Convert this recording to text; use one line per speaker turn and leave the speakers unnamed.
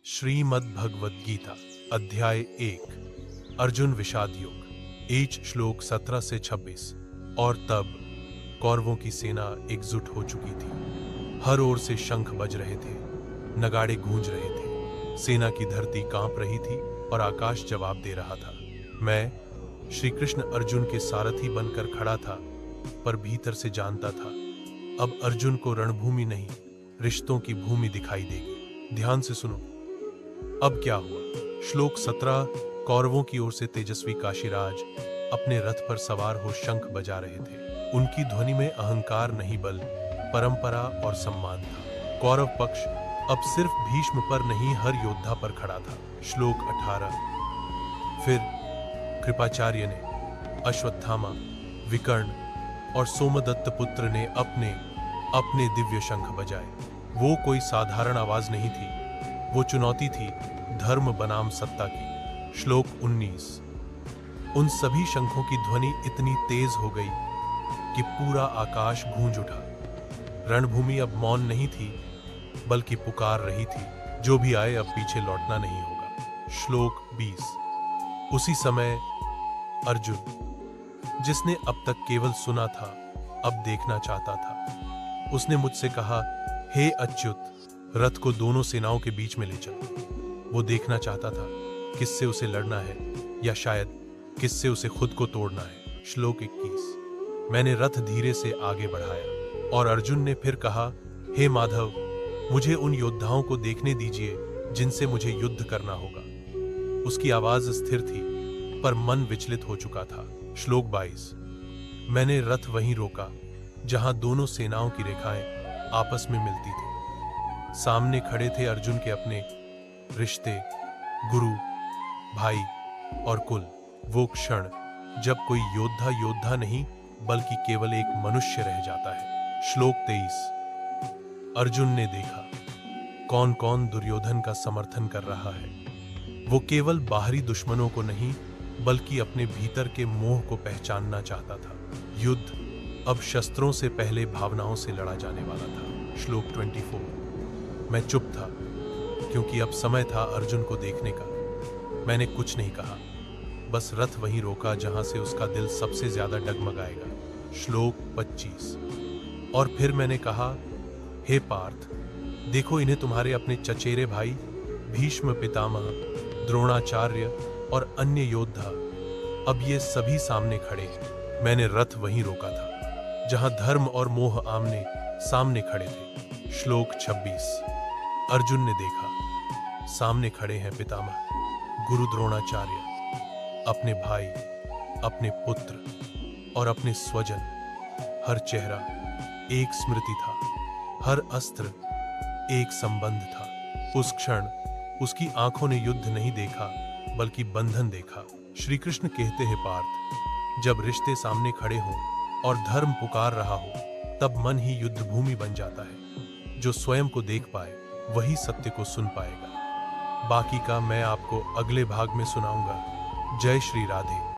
श्रीमद् भगवद गीता अध्याय 1 अर्जुन विषाद योग एच श्लोक 17 से 26। और तब कौरवों की सेना एकजुट हो चुकी थी। हर ओर से शंख बज रहे थे, नगाड़े गूंज रहे थे, सेना की धरती कांप रही थी और आकाश जवाब दे रहा था। मैं श्री कृष्ण अर्जुन के सारथी बनकर खड़ा था, पर भीतर से जानता था अब अर्जुन को रणभूमि नहीं, रिश्तों की भूमि दिखाई देगी। ध्यान से सुनो, अब क्या हुआ। श्लोक 17। कौरवों की ओर से तेजस्वी काशीराज अपने रथ पर सवार हो शंख बजा रहे थे। उनकी ध्वनि में अहंकार नहीं, बल परंपरा और सम्मान था। कौरव पक्ष अब सिर्फ भीष्म पर नहीं, हर योद्धा पर खड़ा था। श्लोक 18। फिर कृपाचार्य ने, अश्वत्थामा, विकर्ण और सोमदत्त पुत्र ने अपने अपने दिव्य शंख बजाए। वो कोई साधारण आवाज नहीं थी, वो चुनौती थी धर्म बनाम सत्ता की। श्लोक 19। उन सभी शंखों की ध्वनि इतनी तेज हो गई कि पूरा आकाश गूंज उठा। रणभूमि अब मौन नहीं थी, बल्कि पुकार रही थी, जो भी आए अब पीछे लौटना नहीं होगा। श्लोक 20। उसी समय अर्जुन, जिसने अब तक केवल सुना था, अब देखना चाहता था। उसने मुझसे कहा, हे अच्युत, रथ को दोनों सेनाओं के बीच में ले चल। वो देखना चाहता था किससे उसे लड़ना है, या शायद किससे उसे खुद को तोड़ना है। श्लोक 21। मैंने रथ धीरे से आगे बढ़ाया और अर्जुन ने फिर कहा, हे माधव, मुझे उन योद्धाओं को देखने दीजिए जिनसे मुझे युद्ध करना होगा। उसकी आवाज स्थिर थी, पर मन विचलित हो चुका था। श्लोक 22। मैंने रथ वहीं रोका जहां दोनों सेनाओं की रेखाएं आपस में मिलती थी। सामने खड़े थे अर्जुन के अपने रिश्ते, गुरु, भाई और कुल। वो क्षण जब कोई योद्धा योद्धा नहीं, बल्कि केवल एक मनुष्य रह जाता है। श्लोक 23। अर्जुन ने देखा कौन कौन दुर्योधन का समर्थन कर रहा है। वो केवल बाहरी दुश्मनों को नहीं, बल्कि अपने भीतर के मोह को पहचानना चाहता था। युद्ध अब शस्त्रों से पहले भावनाओं से लड़ा जाने वाला था। श्लोक 24। मैं चुप था, क्योंकि अब समय था अर्जुन को देखने का। मैंने कुछ नहीं कहा, बस रथ वहीं रोका जहां से उसका दिल सबसे ज्यादा डगमगाएगा। श्लोक 25। और फिर मैंने कहा, हे पार्थ, देखो इन्हें, तुम्हारे अपने चचेरे भाई भीष्म पितामह, द्रोणाचार्य और अन्य योद्धा, अब ये सभी सामने खड़े हैं। मैंने रथ वहीं रोका था जहां धर्म और मोह आमने सामने खड़े थे। श्लोक 26। अर्जुन ने देखा सामने खड़े हैं पितामह गुरु द्रोणाचार्य, अपने भाई, अपने पुत्र और अपने स्वजन। हर चेहरा एक स्मृति था, हर अस्त्र एक संबंध था। उस क्षण उसकी आंखों ने युद्ध नहीं देखा, बल्कि बंधन देखा। श्री कृष्ण कहते हैं, पार्थ, जब रिश्ते सामने खड़े हों और धर्म पुकार रहा हो, तब मन ही युद्ध भूमि बन जाता है। जो स्वयं को देख पाए वही सत्य को सुन पाएगा। बाकी का मैं आपको अगले भाग में सुनाऊंगा। जय श्री राधे।